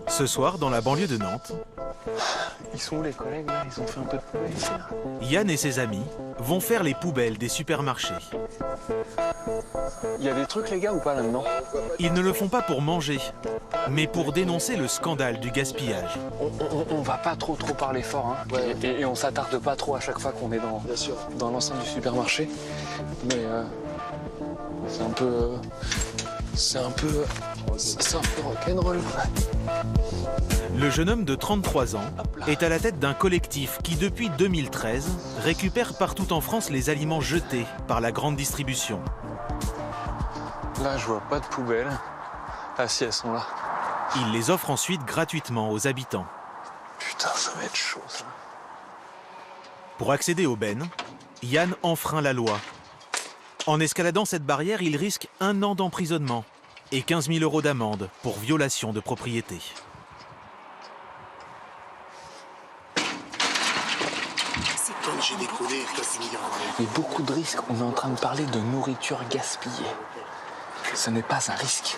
Ce soir, dans la banlieue de Nantes, Ils sont où les collègues là? Ils ont fait un peu de poubelle ici là. Yann et ses amis vont faire les poubelles des supermarchés. Il y a des trucs les gars ou pas là-dedans? Ils ne le font pas pour manger, mais pour dénoncer le scandale du gaspillage. On va pas trop parler fort, hein. Ouais. Et on s'attarde pas trop à chaque fois qu'on est dans l'enceinte du supermarché. Mais c'est un peu... C'est un peu rock'n'roll. Le jeune homme de 33 ans est à la tête d'un collectif qui, depuis 2013, récupère partout en France les aliments jetés par la grande distribution. Là, je vois pas de poubelle. Ah si, elles sont là. Il les offre ensuite gratuitement aux habitants. Putain, ça va être chaud, ça. Pour accéder aux bennes, Yann enfreint la loi. En escaladant cette barrière, il risque 1 an d'emprisonnement et 15 000 € d'amende pour violation de propriété. Quand j'ai décollé, toi tu me diras. Il y a beaucoup de risques. On est en train de parler de nourriture gaspillée. Ce n'est pas un risque.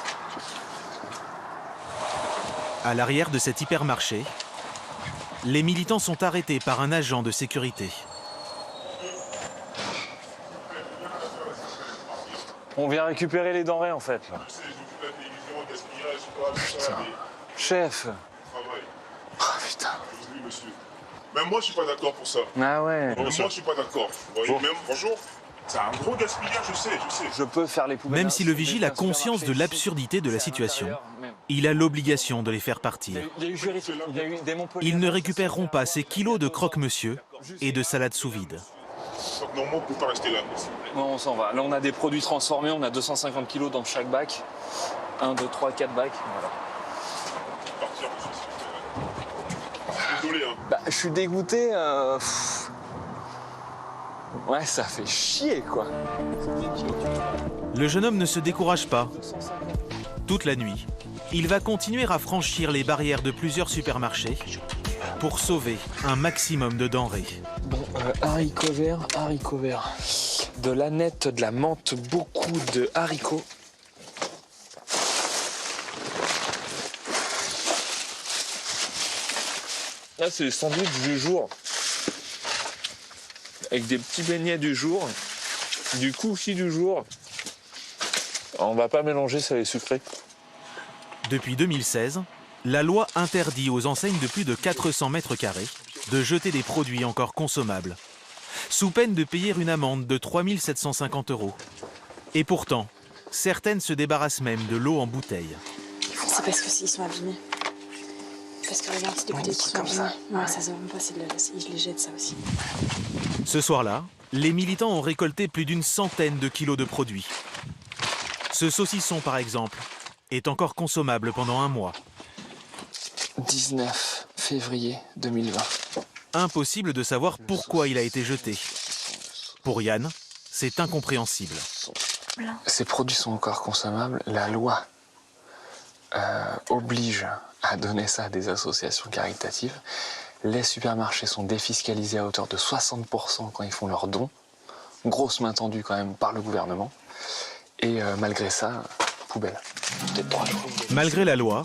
À l'arrière de cet hypermarché, les militants sont arrêtés par un agent de sécurité. On vient récupérer les denrées en fait. Là. Putain. Chef. Oh putain. Même moi, je suis pas d'accord pour ça. Ah ouais. Même moi, je suis pas d'accord. Bon. Même, bonjour. C'est un gros gaspillage, je sais. Je peux faire les poubelles. Même si le vigile a conscience de l'absurdité de la situation, il a l'obligation de les faire partir. Il y a eu des Montpellier. Ils ne récupéreront pas ces kilos de croque-monsieur et de salade sous vide. Donc, normalement, on peut pas rester là. Non, on s'en va. Là, on a des produits transformés. On a 250 kilos dans chaque bac. 1, 2, 3, 4 bacs. Voilà. Partir, monsieur, s'il vous plaît. Je suis désolé, hein. Bah, je suis dégoûté. Ouais, ça fait chier, quoi. Le jeune homme ne se décourage pas. Toute la nuit, il va continuer à franchir les barrières de plusieurs supermarchés pour sauver un maximum de denrées. Bon, haricots verts. De l'aneth, de la menthe, beaucoup de haricots. Là, c'est les sandwichs du jour. Avec des petits beignets du jour, du cookie du jour. On va pas mélanger ça et sucré. Depuis 2016, la loi interdit aux enseignes de plus de 400 mètres carrés de jeter des produits encore consommables, sous peine de payer une amende de 3 750 €. Et pourtant, certaines se débarrassent même de l'eau en bouteille. C'est parce qu'ils sont abîmés. Parce que regarde, c'est des bouteilles qui sont abîmées. Ouais, ça se vend pas, ils les jettent ça aussi. Ce soir-là, les militants ont récolté plus d'une centaine de kilos de produits. Ce saucisson, par exemple, est encore consommable pendant 1 mois. 19 février 2020. Impossible de savoir pourquoi il a été jeté. Pour Yann, c'est incompréhensible. Ces produits sont encore consommables. La loi oblige à donner ça à des associations caritatives. Les supermarchés sont défiscalisés à hauteur de 60% quand ils font leurs dons. Grosse main tendue quand même par le gouvernement. Et malgré ça, poubelle. Peut-être 3 jours. Malgré la loi,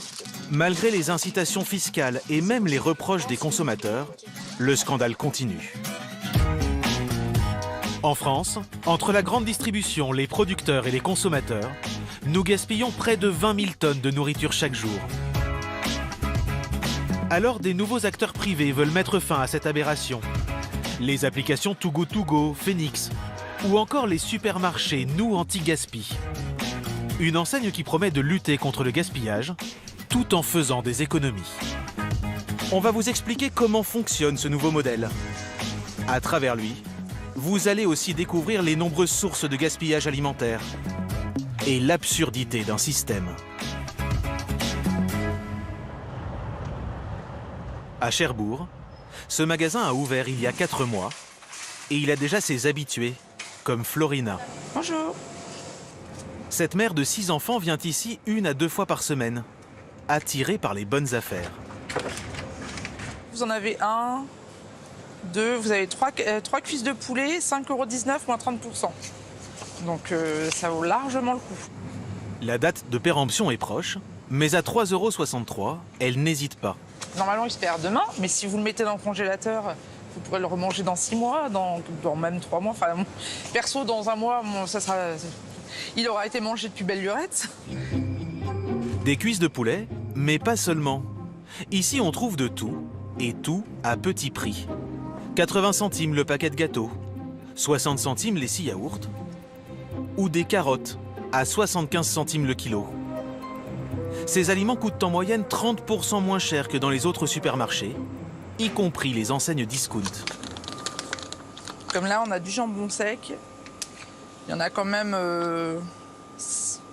malgré les incitations fiscales et même les reproches des consommateurs, le scandale continue. En France, entre la grande distribution, les producteurs et les consommateurs, nous gaspillons près de 20 000 tonnes de nourriture chaque jour. Alors des nouveaux acteurs privés veulent mettre fin à cette aberration. Les applications Too Good To Go, Phoenix, ou encore les supermarchés Nous Anti-Gaspi. Une enseigne qui promet de lutter contre le gaspillage, tout en faisant des économies. On va vous expliquer comment fonctionne ce nouveau modèle. À travers lui, vous allez aussi découvrir les nombreuses sources de gaspillage alimentaire et l'absurdité d'un système. À Cherbourg, ce magasin a ouvert il y a 4 mois et il a déjà ses habitués, comme Florina. Bonjour. Cette mère de 6 enfants vient ici 1 à 2 fois par semaine, attirée par les bonnes affaires. Vous en avez 1, 2, vous avez 3 cuisses de poulet, 5,19 € moins 30%. Donc ça vaut largement le coup. La date de péremption est proche Mais à 3,63 €, elle n'hésite pas. Normalement, il se perd demain, mais si vous le mettez dans le congélateur, vous pourrez le remanger dans 6 mois, dans même 3 mois. Enfin, perso, dans un mois, il aura été mangé depuis belle lurette. Des cuisses de poulet, mais pas seulement. Ici, on trouve de tout, et tout à petit prix. 80 centimes le paquet de gâteaux, 60 centimes les 6 yaourts, ou des carottes à 75 centimes le kilo. Ces aliments coûtent en moyenne 30% moins cher que dans les autres supermarchés, y compris les enseignes discount. Comme là, on a du jambon sec. Il y en a quand même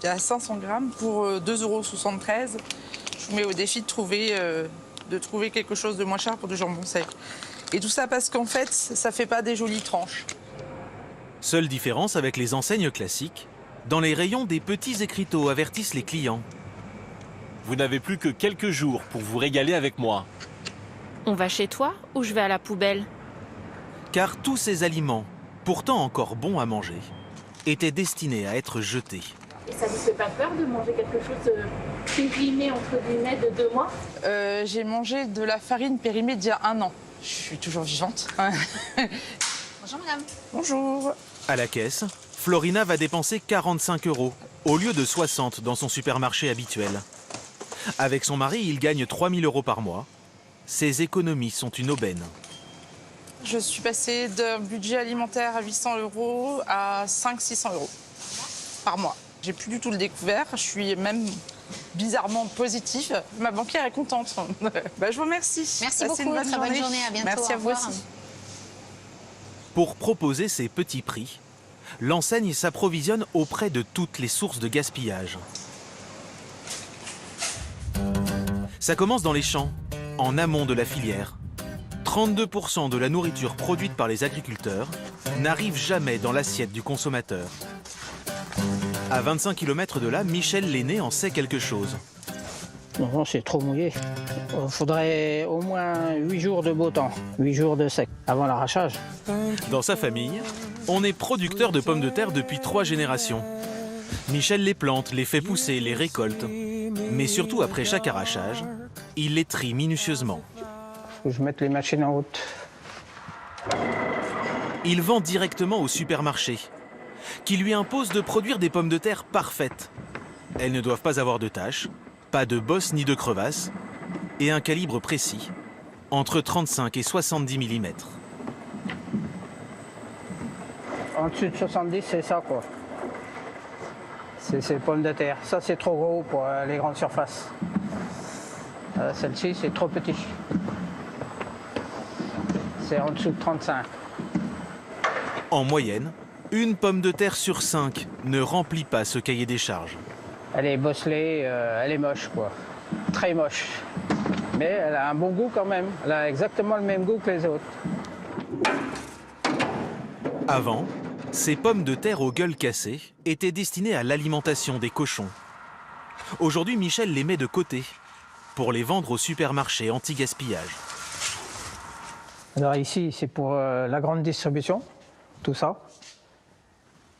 il y a 500 grammes pour 2,73 €. Je vous mets au défi de trouver quelque chose de moins cher pour du jambon sec. Et tout ça parce qu'en fait, ça fait pas des jolies tranches. Seule différence avec les enseignes classiques, dans les rayons, des petits écriteaux avertissent les clients. Vous n'avez plus que quelques jours pour vous régaler avec moi. On va chez toi ou je vais à la poubelle? Car tous ces aliments, pourtant encore bons à manger, étaient destinés à être jetés. Et ça vous fait pas peur de manger quelque chose périmé entre guillemets de 2 mois? J'ai mangé de la farine périmée d'il y a 1 an. Je suis toujours vivante. Bonjour madame. Bonjour. À la caisse, Florina va dépenser 45 € au lieu de 60 dans son supermarché habituel. Avec son mari, il gagne 3 000 € par mois. Ses économies sont une aubaine. Je suis passée d'un budget alimentaire à 800 € à 500-600 € par mois. J'ai plus du tout le découvert. Je suis même bizarrement positif. Ma banquière est contente. Je vous remercie. Merci Passez beaucoup. une bonne Très bonne journée. journée. À bientôt. Merci Au à vous revoir. aussi. Pour proposer ces petits prix, l'enseigne s'approvisionne auprès de toutes les sources de gaspillage. Ça commence dans les champs, en amont de la filière. 32% de la nourriture produite par les agriculteurs n'arrive jamais dans l'assiette du consommateur. À 25 km de là, Michel l'aîné en sait quelque chose. Non, c'est trop mouillé. Il faudrait au moins 8 jours de beau temps, 8 jours de sec avant l'arrachage. Dans sa famille, on est producteur de pommes de terre depuis 3 générations. Michel les plante, les fait pousser, les récolte. Mais surtout après chaque arrachage, il les trie minutieusement. Faut que je mette les machines en route. Il vend directement au supermarché, qui lui impose de produire des pommes de terre parfaites. Elles ne doivent pas avoir de taches, pas de bosses ni de crevasses, et un calibre précis, entre 35 et 70 mm. En dessus de 70, c'est ça, quoi. C'est pommes de terre. Ça, c'est trop gros pour les grandes surfaces. Celle-ci, c'est trop petit. C'est en dessous de 35. En moyenne, une pomme de terre sur 5 ne remplit pas ce cahier des charges. Elle est bosselée, elle est moche, quoi. Très moche. Mais elle a un bon goût quand même. Elle a exactement le même goût que les autres. Avant, ces pommes de terre aux gueules cassées étaient destinées à l'alimentation des cochons. Aujourd'hui, Michel les met de côté pour les vendre au supermarché anti-gaspillage. Alors ici, c'est pour la grande distribution, tout ça.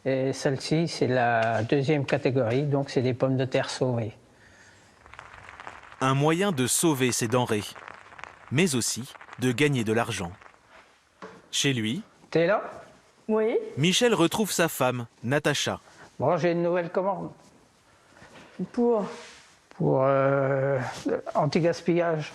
Et celle-ci, c'est la deuxième catégorie, donc c'est des pommes de terre sauvées. Un moyen de sauver ces denrées, mais aussi de gagner de l'argent. Chez lui, T'es là? Oui. Michel retrouve sa femme, Natacha. Bon, j'ai une nouvelle commande Pour pour anti-gaspillage.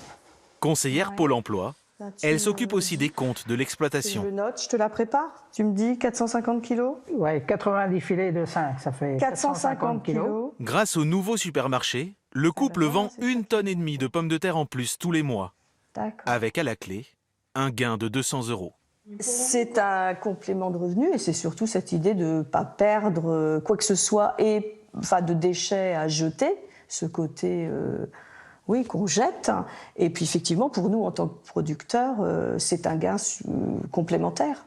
Conseillère Ouais. Pôle emploi, Là, tu elle me- s'occupe aussi des comptes de Je l'exploitation. note, je te la prépare. Tu me dis 450 kilos. Ouais, 90 filets de 5, ça fait 450 kilos. Grâce au nouveau supermarché, le couple ben voilà, vend c'est ça. 1,5 tonne de pommes de terre en plus tous les mois, D'accord. avec à la clé un gain de 200 €. C'est un complément de revenu et c'est surtout cette idée de ne pas perdre quoi que ce soit et enfin de déchets à jeter, ce côté oui qu'on jette. Et puis effectivement pour nous en tant que producteurs, c'est un gain complémentaire.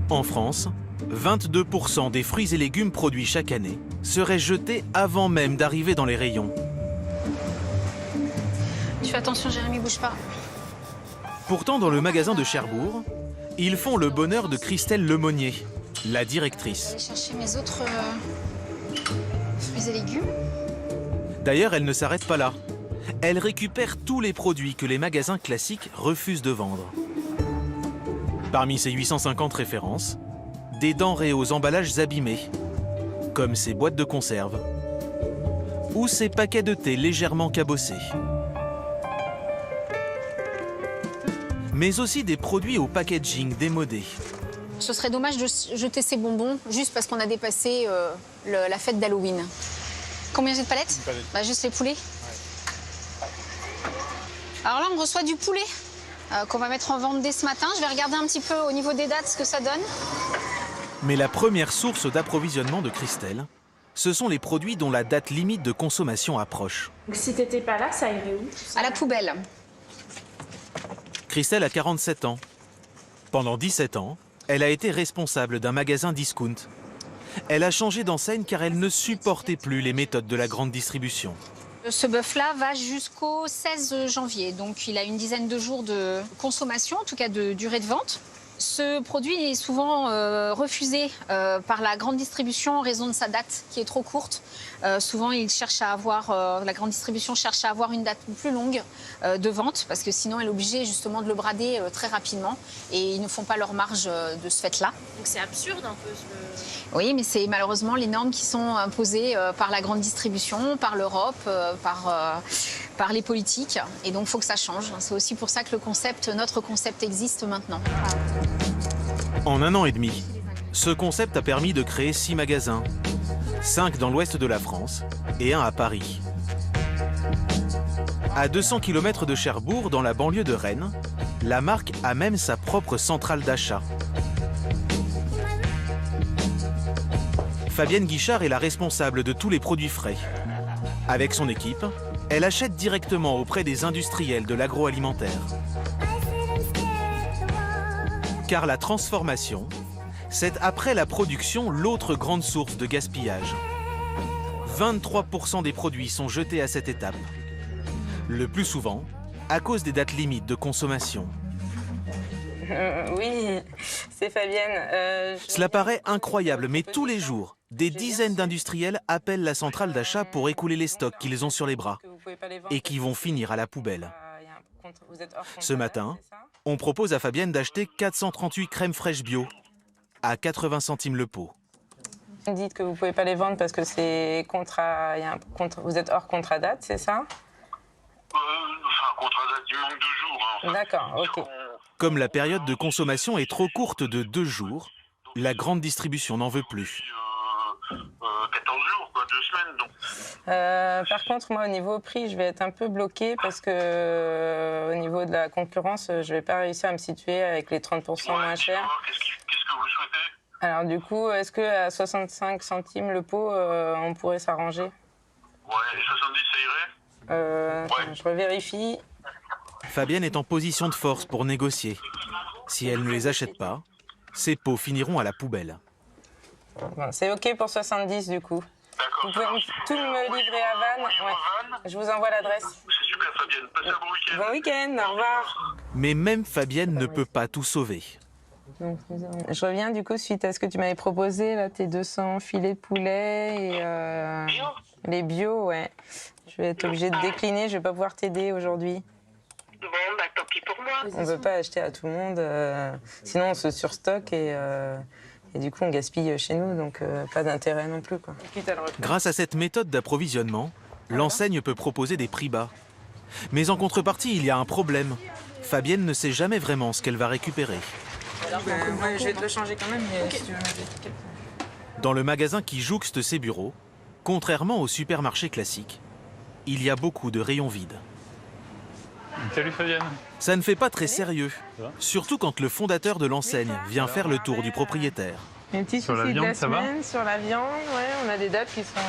En France, 22% des fruits et légumes produits chaque année seraient jetés avant même d'arriver dans les rayons. Tu fais attention, Jérémy, bouge pas. Pourtant, dans le magasin de Cherbourg, ils font le bonheur de Christelle Lemonnier, la directrice. Je vais chercher mes autres fruits et légumes. D'ailleurs, elle ne s'arrête pas là. Elle récupère tous les produits que les magasins classiques refusent de vendre. Parmi ces 850 références, des denrées aux emballages abîmés, comme ces boîtes de conserve, ou ces paquets de thé légèrement cabossés. Mais aussi des produits au packaging démodé. Ce serait dommage de jeter ces bonbons juste parce qu'on a dépassé la fête d'Halloween. Combien j'ai de palettes? Une palette. Bah, juste les poulets. Alors là, on reçoit du poulet qu'on va mettre en vente dès ce matin. Je vais regarder un petit peu au niveau des dates ce que ça donne. Mais la première source d'approvisionnement de Christelle, ce sont les produits dont la date limite de consommation approche. Donc, si t'étais pas là, ça irait où? À la poubelle. Christelle a 47 ans. Pendant 17 ans, elle a été responsable d'un magasin discount. Elle a changé d'enseigne car elle ne supportait plus les méthodes de la grande distribution. Ce bœuf-là va jusqu'au 16 janvier, donc il a une dizaine de jours de consommation, en tout cas de durée de vente. Ce produit est souvent refusé par la grande distribution en raison de sa date qui est trop courte. Souvent, la grande distribution cherche à avoir une date plus longue de vente parce que sinon, elle est obligée justement de le brader très rapidement et ils ne font pas leur marge de ce fait-là. Donc c'est absurde un peu. Oui, mais c'est malheureusement les normes qui sont imposées par la grande distribution, par l'Europe, par les politiques. Et donc, il faut que ça change. C'est aussi pour ça que notre concept existe maintenant. En 1 an et demi, ce concept a permis de créer 6 magasins, 5 dans l'ouest de la France et 1 à Paris. À 200 km de Cherbourg, dans la banlieue de Rennes, la marque a même sa propre centrale d'achat. Fabienne Guichard est la responsable de tous les produits frais. Avec son équipe, elle achète directement auprès des industriels de l'agroalimentaire. Car la transformation, c'est après la production l'autre grande source de gaspillage. 23% des produits sont jetés à cette étape. Le plus souvent, à cause des dates limites de consommation. Oui, c'est Fabienne. Cela paraît incroyable, mais tous les jours, des dizaines d'industriels appellent la centrale d'achat pour écouler les stocks qu'ils ont sur les bras et qui vont finir à la poubelle. Ce matin, on propose à Fabienne d'acheter 438 crèmes fraîches bio à 80 centimes le pot. Vous dites que vous ne pouvez pas les vendre parce que c'est vous êtes hors contrat date, c'est ça? Contrat date, il manque 2 jours. Hein, d'accord, ok. Comme la période de consommation est trop courte de 2 jours, la grande distribution n'en veut plus. 14 jours, quoi, 2 semaines. Donc. Par contre, moi, au niveau prix, je vais être un peu bloquée parce que au niveau de la concurrence, je ne vais pas réussir à me situer avec les 30% moins chers. Qu'est-ce que vous souhaitez? Alors du coup, est-ce qu'à 65 centimes le pot, on pourrait s'arranger? Ouais, 70, ça irait? Attends, je revérifie. Fabienne est en position de force pour négocier. Si elle ne les achète pas, ces pots finiront à la poubelle. Bon, c'est OK pour 70 du coup. D'accord. Vous pouvez tout me livrer à Vannes? Ouais. Je vous envoie l'adresse. C'est super, Fabienne. Passez un bon week-end. Bon week-end, au revoir. Mais même Fabienne ne peut pas tout sauver. Donc, je reviens du coup suite à ce que tu m'avais proposé, là, tes 200 filets de poulet et les bio, ouais. Je vais être obligée de décliner, je vais pas pouvoir t'aider aujourd'hui. Bon, bah tant pis pour moi. On ne veut pas acheter à tout le monde, sinon on se surstocke et du coup on gaspille chez nous, donc pas d'intérêt non plus, quoi. Grâce à cette méthode d'approvisionnement, l'enseigne peut proposer des prix bas. Mais en contrepartie, il y a un problème. Fabienne ne sait jamais vraiment ce qu'elle va récupérer. Moi, je vais te le changer quand même, mais si tu veux mettre. Dans le magasin qui jouxte ses bureaux, contrairement au supermarché classique, il y a beaucoup de rayons vides. Salut Fabienne. Ça ne fait pas très sérieux, surtout quand le fondateur de l'enseigne vient faire le tour du propriétaire. Un petit Sur la souci de viande, la ça va? semaine, sur la viande, ouais, on a des dates qui sont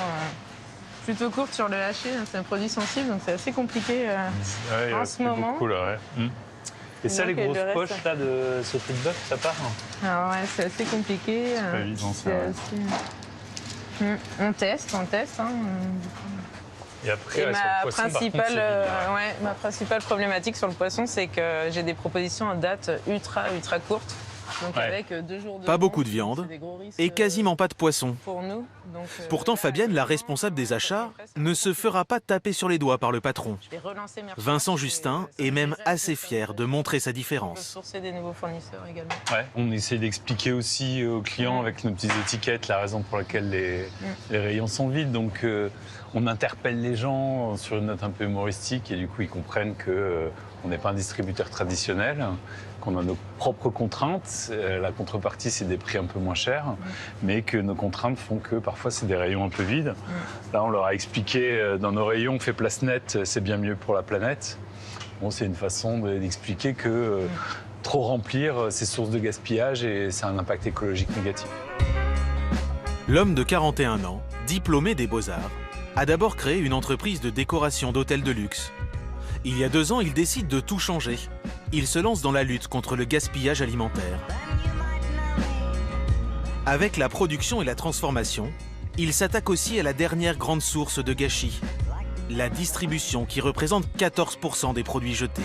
plutôt courtes sur le haché, c'est un produit sensible, donc c'est assez compliqué en ce moment. Beaucoup, là, ouais. Et ça, Donc, les grosses le reste, poches là, de sauté de bœuf, ça part? Alors ouais, c'est assez compliqué. C'est pas évident, ça. On teste, hein. Et après, Et ouais, sur le poisson, par contre, c'est vide. ma principale problématique sur le poisson, c'est que j'ai des propositions en date ultra courtes. Donc avec 2 jours de Pas vente, beaucoup de viande c'est des gros risques, et quasiment pas de poisson. pour nous. Donc, Pourtant, Fabienne, la responsable des achats, ne se fera pas taper sur les doigts par le patron. je vais relancer mes Vincent recherches Justin et est même déjà assez que ça- fier de montrer sa on peut différence. sourcer des nouveaux fournisseurs également. Ouais. On essaie d'expliquer aussi aux clients avec nos petites étiquettes la raison pour laquelle les rayons sont vides. Donc on interpelle les gens sur une note un peu humoristique et du coup ils comprennent que on n'est pas un distributeur traditionnel, qu'on a nos propres contraintes. La contrepartie, c'est des prix un peu moins chers, mais que nos contraintes font que parfois c'est des rayons un peu vides. Là, on leur a expliqué dans nos rayons, on fait place nette, c'est bien mieux pour la planète. Bon, c'est une façon d'expliquer que trop remplir, c'est source de gaspillage et c'est un impact écologique négatif. L'homme de 41 ans, diplômé des Beaux-Arts, a d'abord créé une entreprise de décoration d'hôtels de luxe. Il y a 2 ans, il décide de tout changer. Il se lance dans la lutte contre le gaspillage alimentaire. Avec la production et la transformation, il s'attaque aussi à la dernière grande source de gâchis, la distribution qui représente 14% des produits jetés.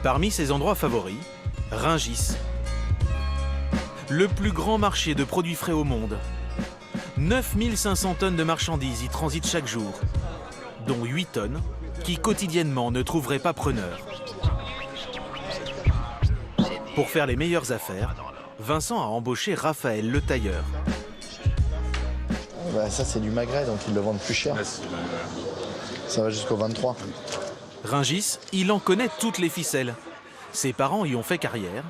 Parmi ses endroits favoris, Rungis, le plus grand marché de produits frais au monde. 9500 tonnes de marchandises y transitent chaque jour, dont 8 tonnes qui quotidiennement ne trouveraient pas preneur. Pour faire les meilleures affaires, Vincent a embauché Raphaël le tailleur. Bah, ça c'est du magret donc ils le vendent plus cher. Ça va jusqu'au 23. Rungis, il en connaît toutes les ficelles. Ses parents y ont fait carrière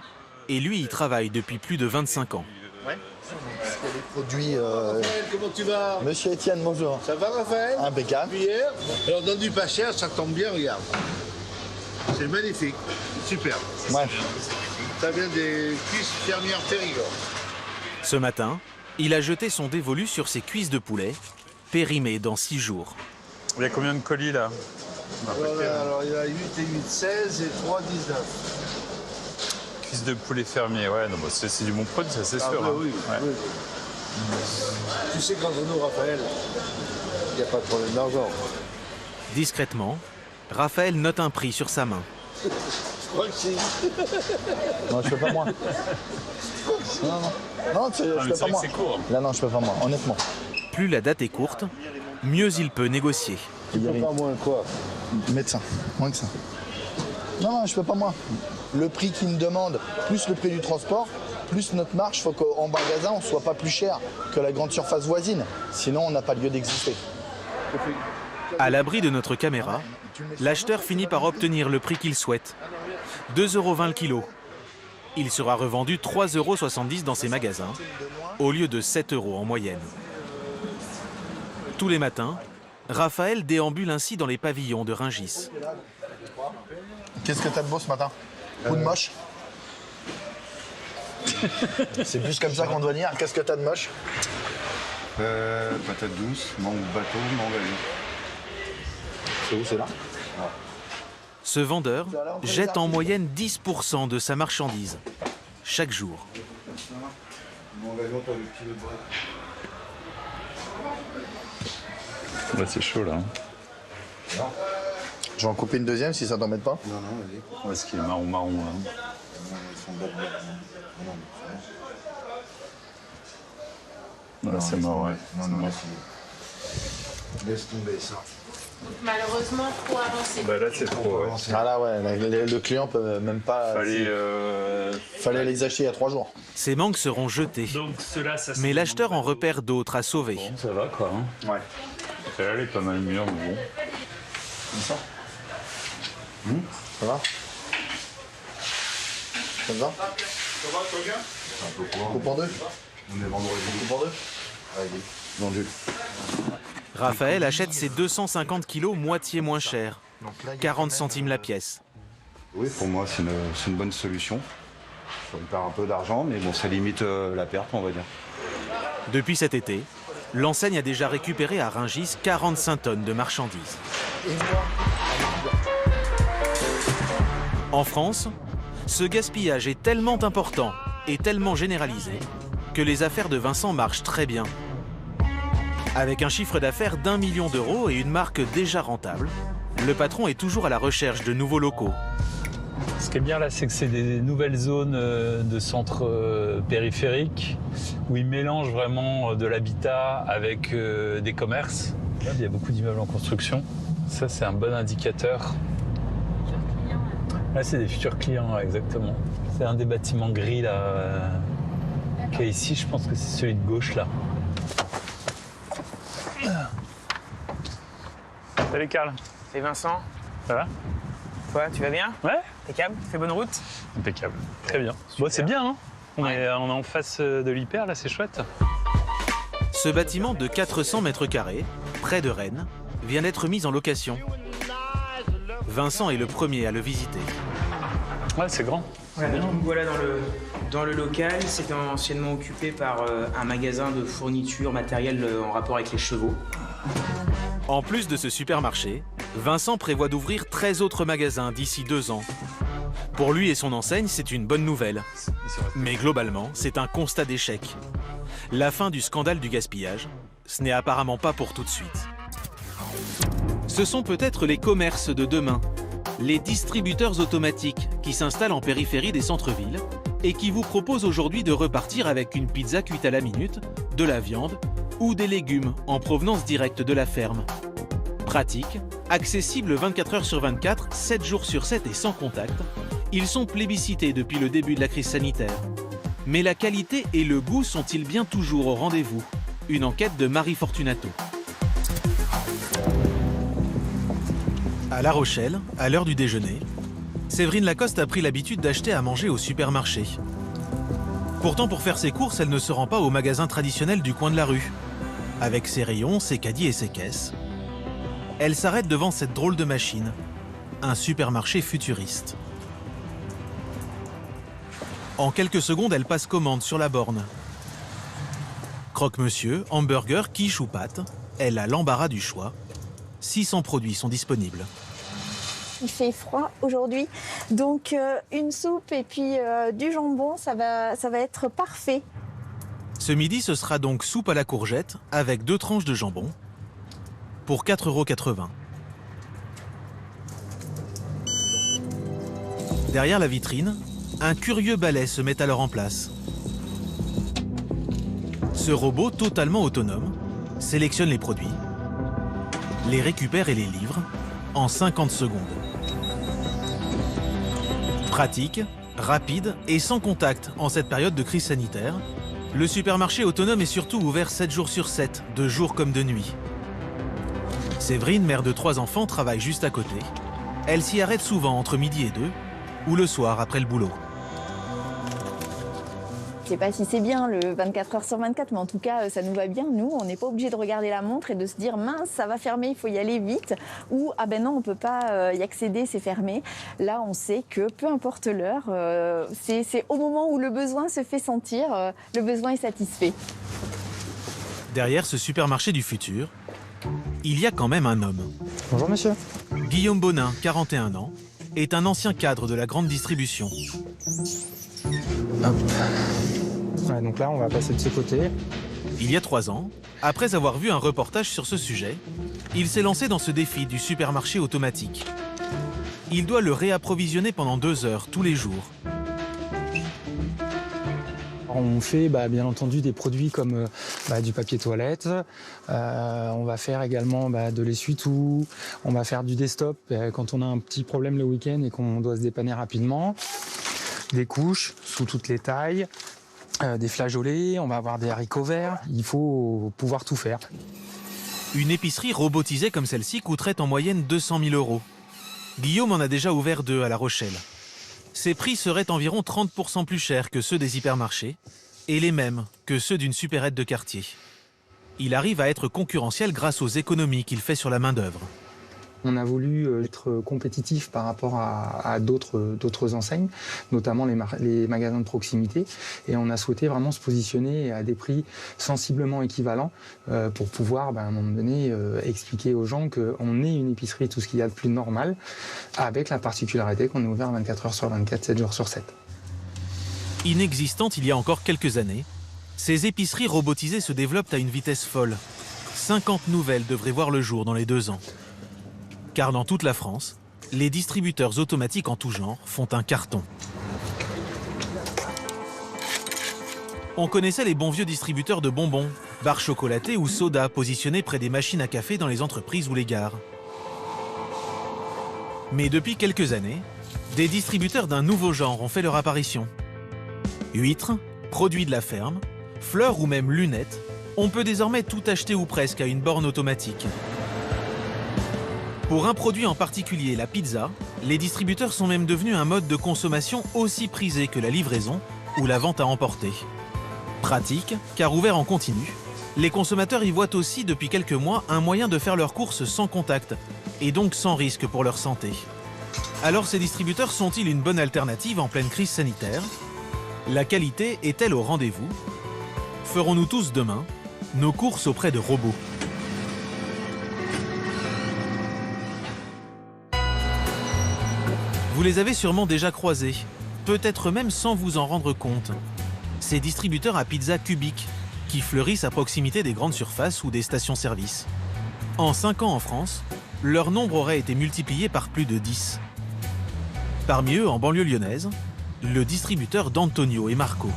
et lui y travaille depuis plus de 25 ans. Ouais. Il y a des produits. Raphaël, comment tu vas? Monsieur Étienne, bonjour. Ça va, Raphaël? Impeccable. Hier. Alors, dans du pas cher, ça tombe bien, regarde. C'est magnifique. Super. Ouais. Ça vient des cuisses fermières Périgord. Ce matin, il a jeté son dévolu sur ses cuisses de poulet, périmées dans 6 jours. Il y a combien de colis là? Alors, il y a 8 et 8, 16 et 3, 19. Cuisse de poulet fermier, ouais, non, bah, c'est du bon produit, ça c'est sûr. Bah, hein. oui, Ouais. oui. Tu sais qu'entre nous, Raphaël, il n'y a pas de problème d'argent. Discrètement, Raphaël note un prix sur sa main. Je crois que si. Non, je fais pas moi. Non, non. Non, je fais pas moi. Là, non, je fais pas moi, honnêtement. Plus la date est courte, mieux il peut négocier. Tu peux pas moins quoi? Médecin, moins que ça. Non, non, je fais pas moi. Le prix qu'ils me demandent, plus le prix du transport, plus notre marge, il faut qu'en magasin, on ne soit pas plus cher que la grande surface voisine. Sinon, on n'a pas lieu d'exister. À l'abri de notre caméra, l'acheteur finit par obtenir le prix qu'il souhaite. 2,20 € le kilo. Il sera revendu 3,70 € dans ses magasins, au lieu de 7 € en moyenne. Tous les matins, Raphaël déambule ainsi dans les pavillons de Rungis. Qu'est-ce que t'as de beau ce matin? Coup de moche. C'est plus comme ça qu'on doit dire. Qu'est-ce que t'as de moche? Patate douce, mangue bateau, mangue à l'huile. C'est où, c'est là? Ce vendeur jette en moyenne 10% de sa marchandise, chaque jour. Mangue à l'huile, t'as le petit de bras. Ouais, c'est chaud là. Je vais en couper une deuxième si ça t'embête pas. Non, non, vas-y. Ouais, est-ce qu'il est marron là. Ils sont bons. Là, c'est mort, ouais. Non, non, laisse tomber ça. Malheureusement, trop avancé. Bah là, c'est trop, ouais. Ah là, ouais, le client peut même pas. Fallait les acheter il y a 3 jours. Ces mangues seront jetées, mais l'acheteur en repère d'autres à sauver. Bon, ça va quoi. Hein. Ouais. Celle-là, elle est pas mal mûre, mais bon. Comme ça. Ça va? Ça te va? Ça va, toi bien? Un peu quoi? Coupe en deux? On est vendredi. Coupe en deux? Allez, vendu. Raphaël achète ses 250 kilos moitié moins cher, 40 centimes la pièce. oui, pour moi, c'est une bonne solution. On perd un peu d'argent, mais bon, ça limite la perte, on va dire. Depuis cet été, l'enseigne a déjà récupéré à Rungis 45 tonnes de marchandises. En France, ce gaspillage est tellement important et tellement généralisé que les affaires de Vincent marchent très bien. Avec un chiffre d'affaires d'1 million d'euros et une marque déjà rentable, le patron est toujours à la recherche de nouveaux locaux. Ce qui est bien là, c'est que c'est des nouvelles zones de centres périphériques où ils mélangent vraiment de l'habitat avec des commerces. Là, il y a beaucoup d'immeubles en construction. Ça, c'est un bon indicateur. Là, c'est des futurs clients, exactement. C'est un des bâtiments gris là, qui est ici. Je pense que c'est celui de gauche là. Salut Karl. C'est Vincent. Ça va? Toi, tu vas bien? Ouais. Impeccable. Fais bonne route? Impeccable. Très bien. Bon, c'est bien, hein? On est en face de l'hyper, là, c'est chouette. Ce bâtiment de 400 mètres carrés, près de Rennes, vient d'être mis en location. Vincent est le premier à le visiter. Ouais, c'est grand. Voilà, donc voilà dans le local. C'était anciennement occupé par un magasin de fourniture matériel en rapport avec les chevaux. En plus de ce supermarché, Vincent prévoit d'ouvrir 13 autres magasins d'ici 2 ans. Pour lui et son enseigne, c'est une bonne nouvelle. Mais globalement, c'est un constat d'échec. La fin du scandale du gaspillage, ce n'est apparemment pas pour tout de suite. Ce sont peut-être les commerces de demain, les distributeurs automatiques qui s'installent en périphérie des centres-villes et qui vous proposent aujourd'hui de repartir avec une pizza cuite à la minute, de la viande ou des légumes en provenance directe de la ferme. Pratique, accessible 24 heures sur 24, 7 jours sur 7 et sans contact, ils sont plébiscités depuis le début de la crise sanitaire. Mais la qualité et le goût sont-ils bien toujours au rendez-vous? Une enquête de Marie Fortunato. À La Rochelle, à l'heure du déjeuner, Séverine Lacoste a pris l'habitude d'acheter à manger au supermarché. Pourtant, pour faire ses courses, elle ne se rend pas au magasin traditionnel du coin de la rue. Avec ses rayons, ses caddies et ses caisses, elle s'arrête devant cette drôle de machine, un supermarché futuriste. En quelques secondes, elle passe commande sur la borne. Croque-monsieur, hamburger, quiche ou pâte, elle a l'embarras du choix. 600 produits sont disponibles. Il fait froid aujourd'hui, donc une soupe et puis du jambon, ça va être parfait. Ce midi, ce sera donc soupe à la courgette avec 2 tranches de jambon pour 4,80 €. Derrière la vitrine, un curieux balai se met alors en place. Ce robot totalement autonome sélectionne les produits, les récupère et les livre en 50 secondes. Pratique, rapide et sans contact en cette période de crise sanitaire, le supermarché autonome est surtout ouvert 7 jours sur 7, de jour comme de nuit. Séverine, mère de 3 enfants, travaille juste à côté. Elle s'y arrête souvent entre midi et 2 ou le soir après le boulot. Je sais pas si c'est bien le 24 heures sur 24, mais en tout cas, ça nous va bien. Nous, on n'est pas obligé de regarder la montre et de se dire mince, ça va fermer, il faut y aller vite. Ou ah ben non, on peut pas y accéder, c'est fermé. Là, on sait que peu importe l'heure, c'est au moment où le besoin se fait sentir, le besoin est satisfait. Derrière ce supermarché du futur, il y a quand même un homme. Bonjour monsieur. Guillaume Bonin, 41 ans, est un ancien cadre de la grande distribution. Hop. Ouais, donc là, on va passer de ce côté. Il y a 3 ans, après avoir vu un reportage sur ce sujet, il s'est lancé dans ce défi du supermarché automatique. Il doit le réapprovisionner pendant 2 heures tous les jours. On fait bien entendu des produits comme du papier toilette, on va faire également de l'essuie-tout, on va faire du desktop quand on a un petit problème le week-end et qu'on doit se dépanner rapidement, des couches sous toutes les tailles, des flageolets, on va avoir des haricots verts, il faut pouvoir tout faire. Une épicerie robotisée comme celle-ci coûterait en moyenne 200 000 €. Guillaume en a déjà ouvert 2 à La Rochelle. Ses prix seraient environ 30% plus chers que ceux des hypermarchés et les mêmes que ceux d'une supérette de quartier. Il arrive à être concurrentiel grâce aux économies qu'il fait sur la main-d'œuvre. On a voulu être compétitif par rapport à d'autres enseignes, notamment les magasins de proximité. Et on a souhaité vraiment se positionner à des prix sensiblement équivalents pour pouvoir, à un moment donné, expliquer aux gens qu'on est une épicerie, tout ce qu'il y a de plus normal, avec la particularité qu'on est ouvert 24 heures sur 24, 7 jours sur 7. Inexistantes il y a encore quelques années, ces épiceries robotisées se développent à une vitesse folle. 50 nouvelles devraient voir le jour dans les 2 ans. Car dans toute la France, les distributeurs automatiques en tout genre font un carton. On connaissait les bons vieux distributeurs de bonbons, barres chocolatées ou sodas positionnés près des machines à café dans les entreprises ou les gares. Mais depuis quelques années, des distributeurs d'un nouveau genre ont fait leur apparition. Huîtres, produits de la ferme, fleurs ou même lunettes, on peut désormais tout acheter ou presque à une borne automatique. Pour un produit en particulier, la pizza, les distributeurs sont même devenus un mode de consommation aussi prisé que la livraison ou la vente à emporter. Pratique, car ouvert en continu, les consommateurs y voient aussi depuis quelques mois un moyen de faire leurs courses sans contact et donc sans risque pour leur santé. Alors ces distributeurs sont-ils une bonne alternative en pleine crise sanitaire? La qualité est-elle au rendez-vous? Ferons-nous tous demain nos courses auprès de robots? Vous les avez sûrement déjà croisés, peut-être même sans vous en rendre compte. Ces distributeurs à pizza cubiques qui fleurissent à proximité des grandes surfaces ou des stations-service. En 5 ans en France, leur nombre aurait été multiplié par plus de 10. Parmi eux, en banlieue lyonnaise, le distributeur d'Antonio et Marco.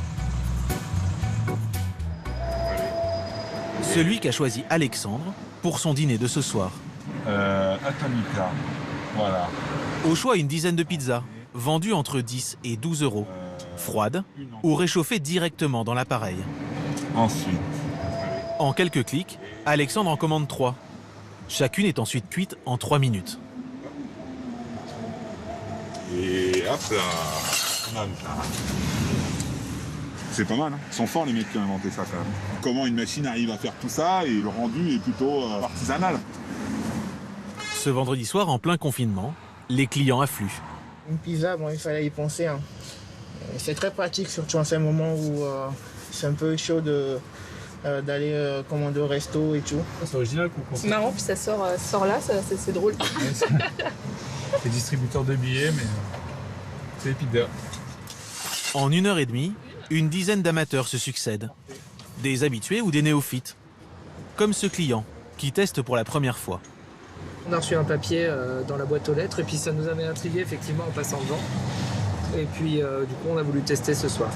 Celui qu'a choisi Alexandre pour son dîner de ce soir. Atomica, voilà. Au choix, une dizaine de pizzas, vendues entre 10 et 12 euros, froides ou réchauffées directement dans l'appareil. Ensuite. En quelques clics, Alexandre en commande 3. Chacune est ensuite cuite en 3 minutes. Et hop là. C'est pas mal, hein. Ils sont forts les mecs qui ont inventé ça quand même. Comment une machine arrive à faire tout ça et le rendu est plutôt artisanal. Ce vendredi soir, en plein confinement, les clients affluent. Une pizza, bon, il fallait y penser, hein. C'est très pratique, surtout en ces moments où c'est un peu chaud d'aller commander au resto et tout. C'est original qu'on C'est marrant, puis ça sort là, c'est drôle. C'est distributeur de billets, mais c'est pizza. En 1h30, une dizaine d'amateurs se succèdent. Des habitués ou des néophytes. Comme ce client, qui teste pour la première fois. On a reçu un papier dans la boîte aux lettres, et puis ça nous avait intrigué effectivement en passant devant. Et puis du coup on a voulu tester ce soir.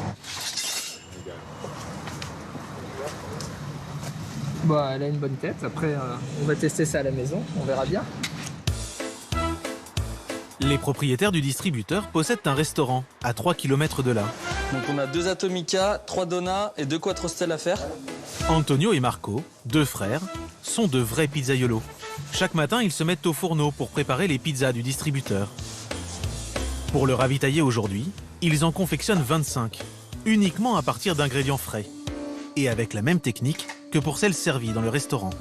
Bah, elle a une bonne tête, après on va tester ça à la maison, on verra bien. Les propriétaires du distributeur possèdent un restaurant à 3 km de là. Donc on a 2 Atomica, 3 Donuts et 2 Quattro Stelle à faire. Antonio et Marco, 2 frères, sont de vrais pizzaiolos. Chaque matin, ils se mettent au fourneau pour préparer les pizzas du distributeur. Pour le ravitailler aujourd'hui, ils en confectionnent 25, uniquement à partir d'ingrédients frais, et avec la même technique que pour celles servies dans le restaurant.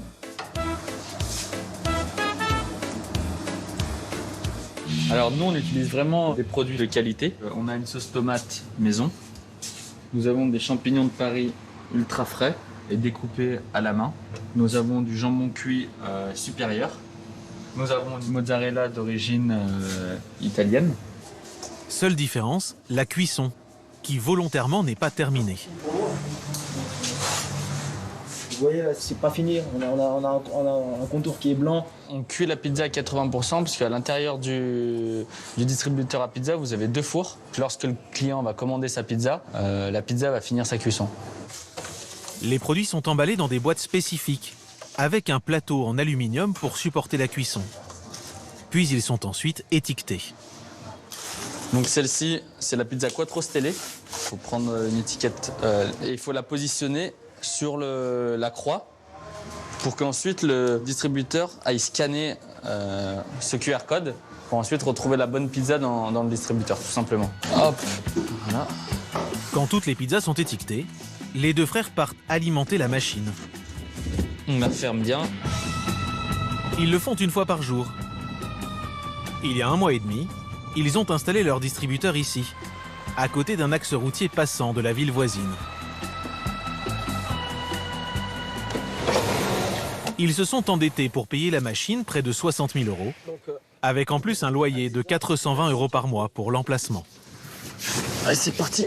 Alors nous on utilise vraiment des produits de qualité. On a une sauce tomate maison. Nous avons des champignons de Paris ultra frais et découpés à la main. Nous avons du jambon cuit supérieur. Nous avons une mozzarella d'origine italienne. Seule différence, la cuisson, qui volontairement n'est pas terminée. Vous voyez là, c'est pas fini, on a un contour qui est blanc. On cuit la pizza à 80% parce qu'à l'intérieur du distributeur à pizza, vous avez 2 fours. Lorsque le client va commander sa pizza, la pizza va finir sa cuisson. Les produits sont emballés dans des boîtes spécifiques, avec un plateau en aluminium pour supporter la cuisson. Puis ils sont ensuite étiquetés. Donc celle-ci, c'est la pizza Quattro Stelle. Il faut prendre une étiquette et il faut la positionner sur la croix pour qu'ensuite le distributeur aille scanner ce QR code pour ensuite retrouver la bonne pizza dans le distributeur, tout simplement. Hop, voilà. Quand toutes les pizzas sont étiquetées, les 2 frères partent alimenter la machine. On la ferme bien. Ils le font une fois par jour. Il y a 1 mois et demi, ils ont installé leur distributeur ici, à côté d'un axe routier passant de la ville voisine. Ils se sont endettés pour payer la machine près de 60 000 €, avec en plus un loyer de 420 € par mois pour l'emplacement. Allez, c'est parti.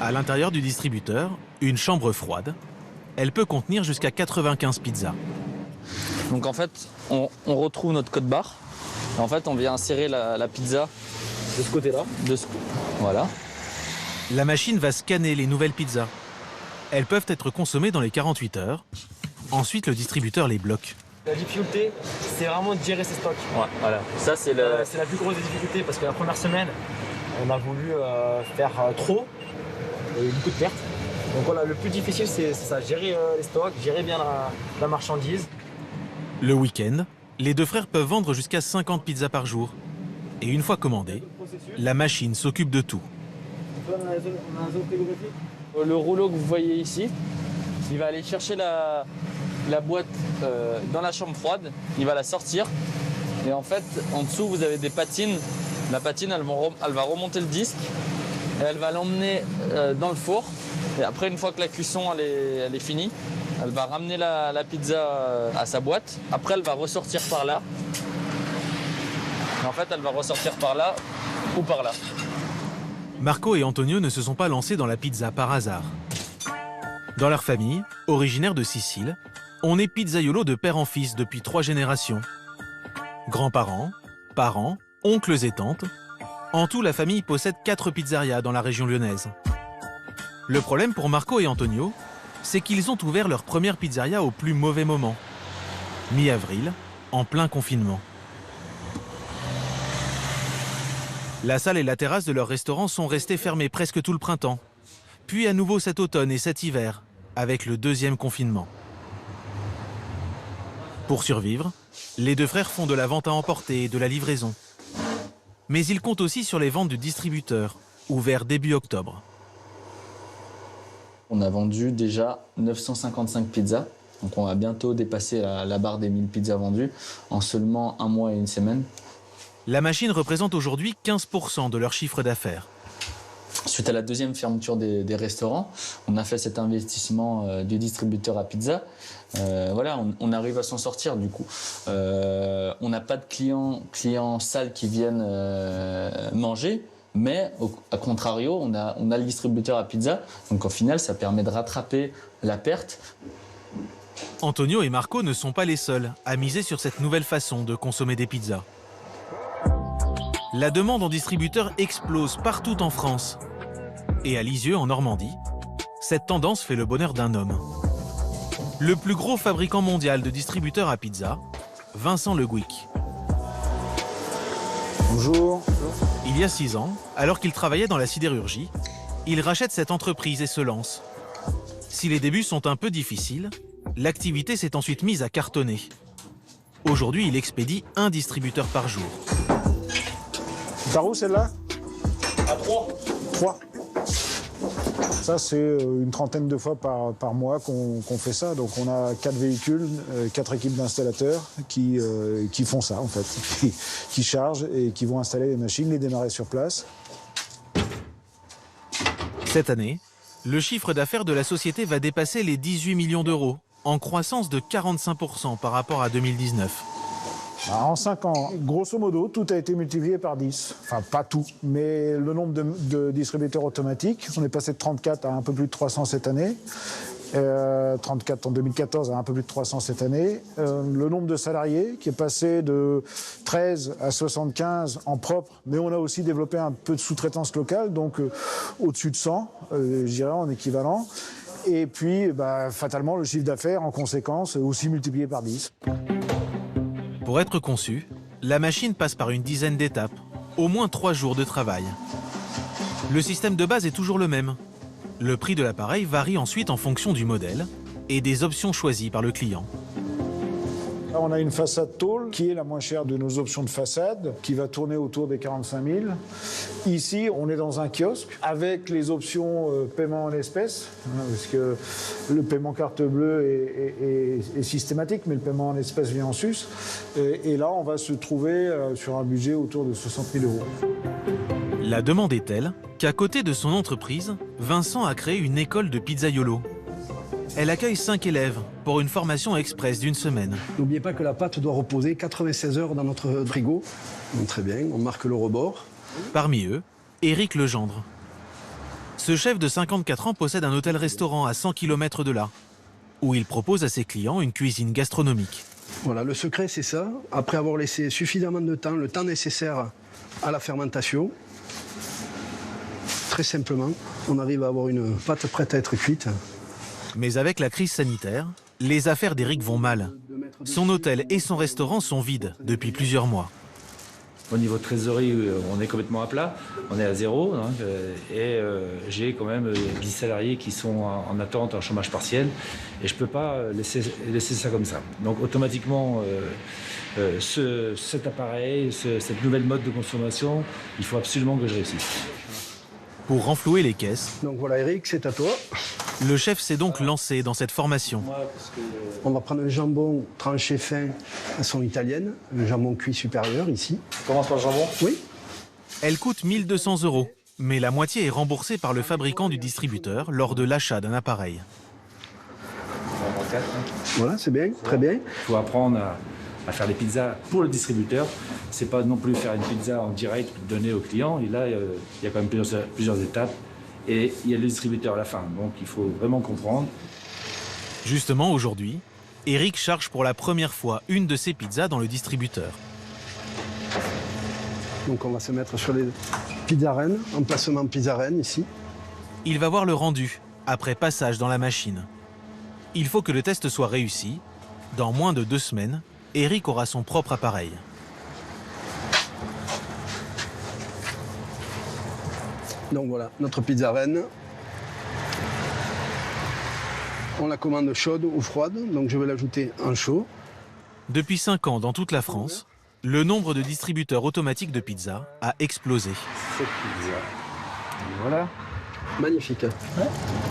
À l'intérieur du distributeur, une chambre froide. Elle peut contenir jusqu'à 95 pizzas. Donc en fait, on retrouve notre code barre. En fait, on vient insérer la pizza de ce côté-là. Voilà. La machine va scanner les nouvelles pizzas. Elles peuvent être consommées dans les 48 heures. Ensuite, le distributeur les bloque. La difficulté, c'est vraiment de gérer ses stocks. Ouais, voilà. Ça, c'est la plus grosse difficulté parce que la première semaine, on a voulu faire trop et beaucoup de pertes. Donc voilà, le plus difficile, c'est ça, gérer les stocks, gérer bien la marchandise. Le week-end, les deux frères peuvent vendre jusqu'à 50 pizzas par jour. Et une fois commandées, la machine s'occupe de tout. Le rouleau que vous voyez ici, il va aller chercher la boîte dans la chambre froide, il va la sortir. Et en fait, en dessous, vous avez des patines. La patine, elle va remonter le disque et elle va l'emmener dans le four. Et après, une fois que la cuisson elle est finie, elle va ramener la pizza à sa boîte. Après, elle va ressortir par là. Et en fait, elle va ressortir par là ou par là. Marco et Antonio ne se sont pas lancés dans la pizza par hasard. Dans leur famille, originaire de Sicile, on est pizzaiolo de père en fils depuis 3 générations. Grands-parents, parents, oncles et tantes. En tout, la famille possède 4 pizzerias dans la région lyonnaise. Le problème pour Marco et Antonio, c'est qu'ils ont ouvert leur première pizzeria au plus mauvais moment. Mi-avril, en plein confinement. La salle et la terrasse de leur restaurant sont restées fermées presque tout le printemps. Puis à nouveau cet automne et cet hiver, avec le 2e confinement. Pour survivre, les deux frères font de la vente à emporter et de la livraison. Mais ils comptent aussi sur les ventes du distributeur, ouvert début octobre. On a vendu déjà 955 pizzas. Donc on va bientôt dépasser la barre des 1000 pizzas vendues en seulement 1 mois et 1 semaine. La machine représente aujourd'hui 15% de leur chiffre d'affaires. Suite à la 2e fermeture des restaurants, on a fait cet investissement du distributeur à pizza. Voilà, on arrive à s'en sortir du coup. On n'a pas de clients sales qui viennent manger, mais à contrario, on a le distributeur à pizza. Donc au final, ça permet de rattraper la perte. Antonio et Marco ne sont pas les seuls à miser sur cette nouvelle façon de consommer des pizzas. La demande en distributeur explose partout en France. Et à Lisieux, en Normandie, cette tendance fait le bonheur d'un homme. Le plus gros fabricant mondial de distributeurs à pizza, Vincent Le Gouic. Bonjour. Il y a 6 ans, alors qu'il travaillait dans la sidérurgie, il rachète cette entreprise et se lance. Si les débuts sont un peu difficiles, l'activité s'est ensuite mise à cartonner. Aujourd'hui, il expédie 1 distributeur par jour. Par où celle-là? À 3. 3. Ça, c'est une trentaine de fois par mois qu'on fait ça. Donc, on a 4 véhicules, 4 équipes d'installateurs qui font ça, en fait. Qui chargent et qui vont installer les machines, les démarrer sur place. Cette année, le chiffre d'affaires de la société va dépasser les 18 millions d'euros, en croissance de 45% par rapport à 2019. En 5 ans, grosso modo, tout a été multiplié par 10. Enfin, pas tout, mais le nombre de distributeurs automatiques, on est passé de 34 à un peu plus de 300 cette année. 34 en 2014 à un peu plus de 300 cette année. Le nombre de salariés qui est passé de 13 à 75 en propre, mais on a aussi développé un peu de sous-traitance locale, donc au-dessus de 100, je dirais, en équivalent. Et puis, fatalement, le chiffre d'affaires, en conséquence, aussi multiplié par 10. Pour être conçue, la machine passe par une dizaine d'étapes, au moins 3 jours de travail. Le système de base est toujours le même. Le prix de l'appareil varie ensuite en fonction du modèle et des options choisies par le client. Là, on a une façade tôle qui est la moins chère de nos options de façade, qui va tourner autour des 45 000. Ici, on est dans un kiosque avec les options paiement en espèces, parce que le paiement carte bleue est systématique, mais le paiement en espèces vient en sus. Et là, on va se trouver sur un budget autour de 60 000 euros. La demande est telle qu'à côté de son entreprise, Vincent a créé une école de pizzaiolo. Elle accueille 5 élèves pour une formation express d'1 semaine. N'oubliez pas que la pâte doit reposer 96 heures dans notre frigo. Donc, très bien, on marque le rebord. Parmi eux, Éric Legendre. Ce chef de 54 ans possède un hôtel-restaurant à 100 km de là, où il propose à ses clients une cuisine gastronomique. Voilà, le secret c'est ça. Après avoir laissé suffisamment de temps, le temps nécessaire à la fermentation, très simplement, on arrive à avoir une pâte prête à être cuite. Mais avec la crise sanitaire, les affaires d'Éric vont mal. Son hôtel et son restaurant sont vides depuis plusieurs mois. Au niveau de trésorerie, on est complètement à plat, on est à zéro, hein, et j'ai quand même 10 salariés qui sont en attente, en chômage partiel, et je ne peux pas laisser ça comme ça. Donc automatiquement, cet appareil, cette nouvelle mode de consommation, il faut absolument que je réussisse. Pour renflouer les caisses, donc voilà Eric, c'est à toi. Le chef s'est donc lancé dans cette formation. On va prendre un jambon tranché fin à son italienne, un jambon cuit supérieur ici. On commence par le jambon? Oui. Elle coûte 1 200 €, mais la moitié est remboursée par le fabricant du distributeur lors de l'achat d'un appareil. Voilà, c'est bien, très bien. Il faut apprendre à faire les pizzas pour le distributeur. C'est pas non plus faire une pizza en direct donner au client. Et là, il y a quand même plusieurs étapes. Et il y a le distributeur à la fin. Donc il faut vraiment comprendre. Justement, aujourd'hui, Eric charge pour la première fois une de ses pizzas dans le distributeur. Donc on va se mettre sur les pizzas reines, emplacement pizza reine ici. Il va voir le rendu, après passage dans la machine. Il faut que le test soit réussi. Dans moins de 2 semaines, Eric aura son propre appareil. Donc voilà, notre pizza reine. On la commande chaude ou froide, donc je vais l'ajouter en chaud. Depuis 5 ans, dans toute la France, le nombre de distributeurs automatiques de pizza a explosé. Cette pizza. Voilà. Magnifique.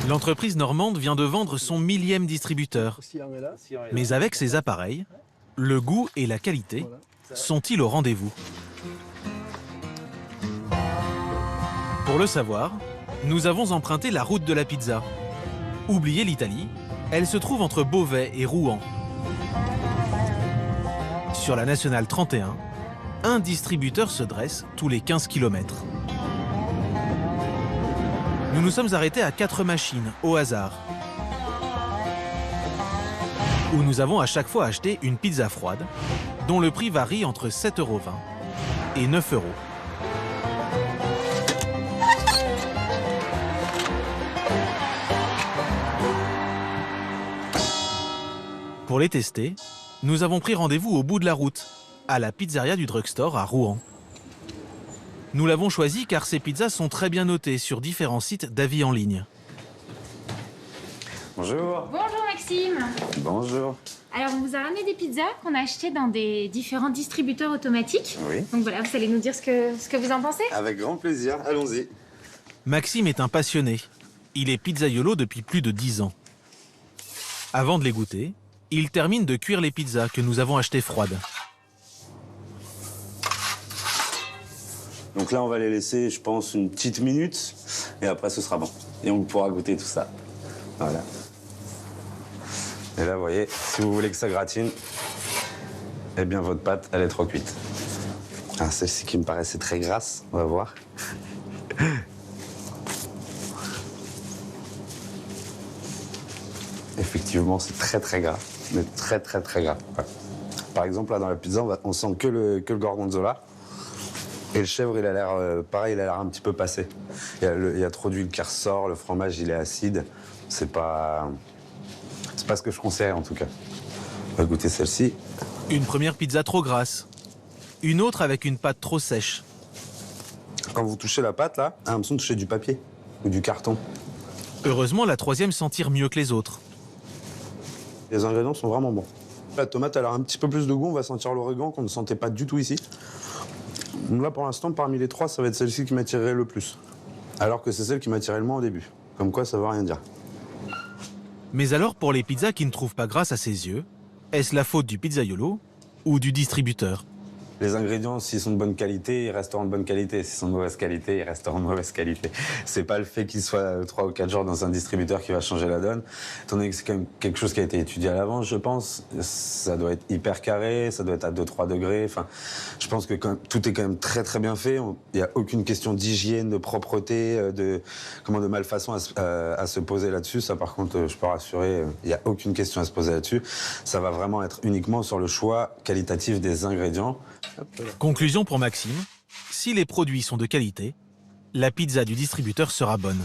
L'entreprise normande vient de vendre son 1000e distributeur. Mais avec ces appareils, le goût et la qualité sont-ils au rendez-vous? Pour le savoir, nous avons emprunté la route de la pizza. Oubliez l'Italie, elle se trouve entre Beauvais et Rouen. Sur la nationale 31, un distributeur se dresse tous les 15 km. Nous nous sommes arrêtés à 4 machines, au hasard, où nous avons à chaque fois acheté une pizza froide, dont le prix varie entre 7,20 € et 9 €. Pour les tester, nous avons pris rendez-vous au bout de la route, à la pizzeria du drugstore à Rouen. Nous l'avons choisi car ces pizzas sont très bien notées sur différents sites d'avis en ligne. Bonjour. Bonjour Maxime. Bonjour. Alors on vous a ramené des pizzas qu'on a achetées dans des différents distributeurs automatiques. Oui. Donc voilà, vous allez nous dire ce que vous en pensez. Avec grand plaisir, allons-y. Maxime est un passionné. Il est pizzaiolo depuis plus de 10 ans. Avant de les goûter, il termine de cuire les pizzas que nous avons achetées froides. Donc là, on va les laisser, je pense, une petite minute. Et après, ce sera bon. Et on pourra goûter tout ça. Voilà. Et là, vous voyez, si vous voulez que ça gratine, eh bien, votre pâte, elle est trop cuite. Ah, celle-ci qui me paraissait très grasse, on va voir. Effectivement, c'est très très gras, mais très très très gras. Ouais. Par exemple, là dans la pizza, on sent que le gorgonzola. Et le chèvre, il a l'air pareil, il a l'air un petit peu passé. Il y a trop d'huile qui ressort, le fromage, il est acide. C'est pas ce que je conseille en tout cas. On va goûter celle-ci. Une première pizza trop grasse. Une autre avec une pâte trop sèche. Quand vous touchez la pâte, là, on a l'impression de toucher du papier ou du carton. Heureusement, la troisième s'en tire mieux que les autres. Les ingrédients sont vraiment bons. La tomate, elle a un petit peu plus de goût. On va sentir l'origan qu'on ne sentait pas du tout ici. Là, pour l'instant, parmi les trois, ça va être celle-ci qui m'attirerait le plus. Alors que c'est celle qui m'attirait le moins au début. Comme quoi, ça veut rien dire. Mais alors, pour les pizzas qui ne trouvent pas grâce à ses yeux, est-ce la faute du pizzaiolo ou du distributeur? Les ingrédients, s'ils sont de bonne qualité, ils resteront de bonne qualité. S'ils sont de mauvaise qualité, ils resteront de mauvaise qualité. C'est pas le fait qu'ils soient 3 ou 4 jours dans un distributeur qui va changer la donne. Étant donné que c'est quand même quelque chose qui a été étudié à l'avance, je pense. Ça doit être hyper carré, ça doit être à 2-3 degrés. Enfin, je pense que tout est quand même très très bien fait. Il n'y a aucune question d'hygiène, de propreté, de malfaçon à se poser là-dessus. Ça, par contre, je peux rassurer, il n'y a aucune question à se poser là-dessus. Ça va vraiment être uniquement sur le choix qualitatif des ingrédients. Conclusion pour Maxime, si les produits sont de qualité, la pizza du distributeur sera bonne.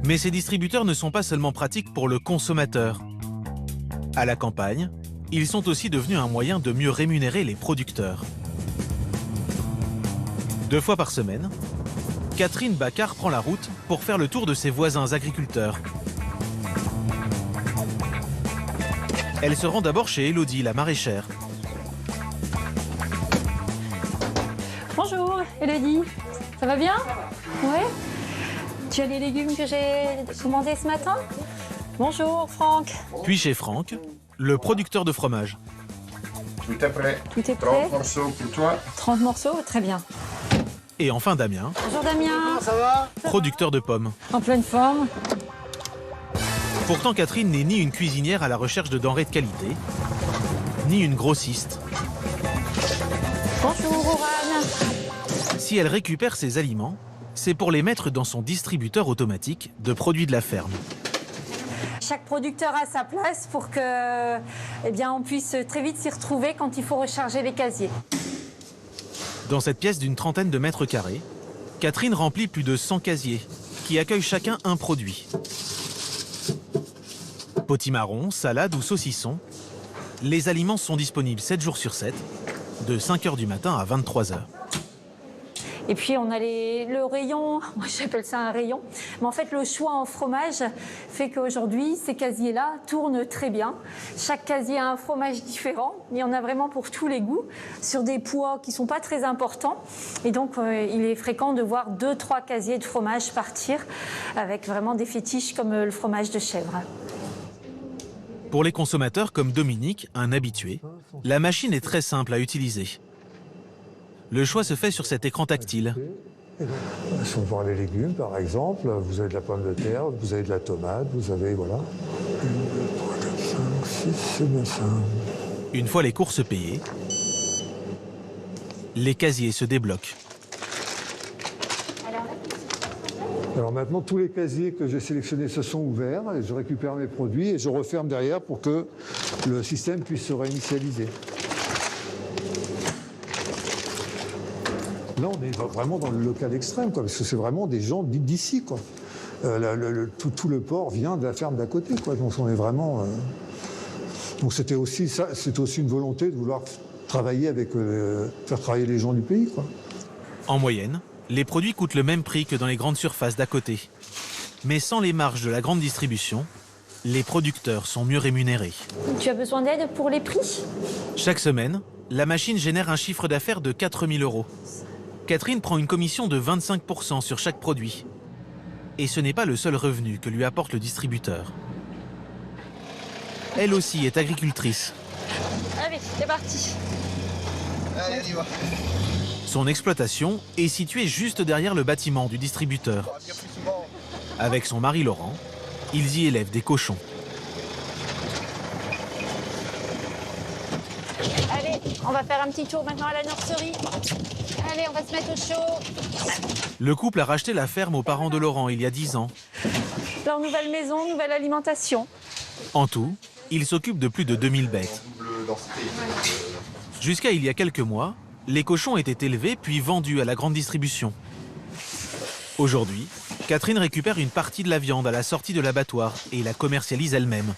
Mais ces distributeurs ne sont pas seulement pratiques pour le consommateur. À la campagne, ils sont aussi devenus un moyen de mieux rémunérer les producteurs. 2 fois par semaine, Catherine Baccar prend la route pour faire le tour de ses voisins agriculteurs. Elle se rend d'abord chez Élodie, la maraîchère. Bonjour Élodie, ça va bien? Ouais. Tu as les légumes que j'ai commandés ce matin? Bonjour Franck. Puis chez Franck, le producteur de fromage. Tout est prêt. Tout est prêt. 30 morceaux pour toi. 30 morceaux, très bien. Et enfin Damien. Bonjour Damien. Ça va? Producteur de pommes. En pleine forme. Pourtant, Catherine n'est ni une cuisinière à la recherche de denrées de qualité, ni une grossiste. Bonjour Oran. Si elle récupère ses aliments, c'est pour les mettre dans son distributeur automatique de produits de la ferme. Chaque producteur a sa place pour que, on puisse très vite s'y retrouver quand il faut recharger les casiers. Dans cette pièce d'une trentaine de mètres carrés, Catherine remplit plus de 100 casiers qui accueillent chacun un produit. Potimarron, salade ou saucisson, les aliments sont disponibles 7 jours sur 7, de 5 h du matin à 23 h. Et puis on a le rayon, moi j'appelle ça un rayon, mais en fait le choix en fromage fait qu'aujourd'hui ces casiers-là tournent très bien. Chaque casier a un fromage différent, il y en a vraiment pour tous les goûts, sur des poids qui ne sont pas très importants. Et donc il est fréquent de voir 2-3 casiers de fromage partir avec vraiment des fétiches comme le fromage de chèvre. Pour les consommateurs comme Dominique, un habitué, la machine est très simple à utiliser. Le choix se fait sur cet écran tactile. Si on voit les légumes, par exemple, vous avez de la pomme de terre, vous avez de la tomate, vous avez, voilà. 1, 2, 3, 4, 5, 6, c'est bien ça. Une fois les courses payées, les casiers se débloquent. Alors maintenant, tous les casiers que j'ai sélectionnés se sont ouverts, et je récupère mes produits et je referme derrière pour que le système puisse se réinitialiser. Là, on est vraiment dans le local extrême, quoi, parce que c'est vraiment des gens d'ici, quoi. Tout le porc vient de la ferme d'à côté, quoi. Donc on est vraiment. Donc c'était aussi une volonté de vouloir travailler faire travailler les gens du pays, quoi. En moyenne, les produits coûtent le même prix que dans les grandes surfaces d'à côté. Mais sans les marges de la grande distribution, les producteurs sont mieux rémunérés. Tu as besoin d'aide pour les prix? Chaque semaine, la machine génère un chiffre d'affaires de 4 000 €. Catherine prend une commission de 25 % sur chaque produit. Et ce n'est pas le seul revenu que lui apporte le distributeur. Elle aussi est agricultrice. Allez, c'est parti. Allez, on y va. Son exploitation est située juste derrière le bâtiment du distributeur. Avec son mari Laurent, ils y élèvent des cochons. Allez, on va faire un petit tour maintenant à la nurserie. Allez, on va se mettre au chaud. Le couple a racheté la ferme aux parents de Laurent il y a 10 ans. Leur nouvelle maison, nouvelle alimentation. En tout, ils s'occupent de plus de 2000 bêtes. Jusqu'à il y a quelques mois, les cochons étaient élevés puis vendus à la grande distribution. Aujourd'hui, Catherine récupère une partie de la viande à la sortie de l'abattoir et la commercialise elle-même.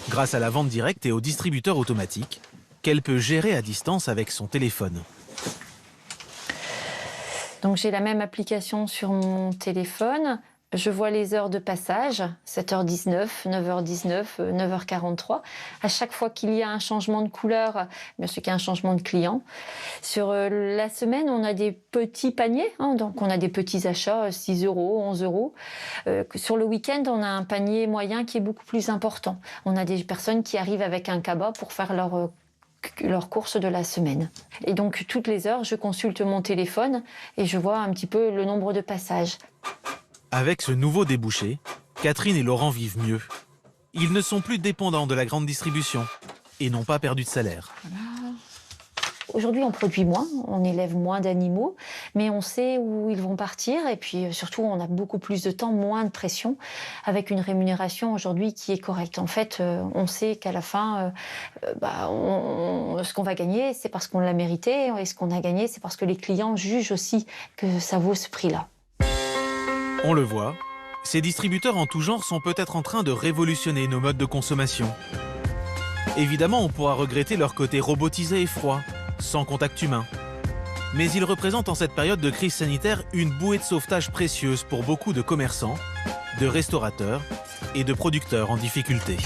Grâce à la vente directe et au distributeur automatique, qu'elle peut gérer à distance avec son téléphone. Donc j'ai la même application sur mon téléphone. Je vois les heures de passage, 7h19, 9h19, 9h43. À chaque fois qu'il y a un changement de couleur, bien sûr qu'il y a un changement de client. Sur la semaine, on a des petits paniers, donc on a des petits achats, 6 €, 11 €. Sur le week-end, on a un panier moyen qui est beaucoup plus important. On a des personnes qui arrivent avec un cabas pour faire leur course de la semaine. Et donc, toutes les heures, je consulte mon téléphone et je vois un petit peu le nombre de passages. Avec ce nouveau débouché, Catherine et Laurent vivent mieux. Ils ne sont plus dépendants de la grande distribution et n'ont pas perdu de salaire. Aujourd'hui, on produit moins, on élève moins d'animaux, mais on sait où ils vont partir et puis surtout, on a beaucoup plus de temps, moins de pression, avec une rémunération aujourd'hui qui est correcte. En fait, on sait qu'à la fin, ce qu'on va gagner, c'est parce qu'on l'a mérité, et ce qu'on a gagné, c'est parce que les clients jugent aussi que ça vaut ce prix-là. On le voit, ces distributeurs en tout genre sont peut-être en train de révolutionner nos modes de consommation. Évidemment, on pourra regretter leur côté robotisé et froid, sans contact humain. Mais ils représentent en cette période de crise sanitaire une bouée de sauvetage précieuse pour beaucoup de commerçants, de restaurateurs et de producteurs en difficulté.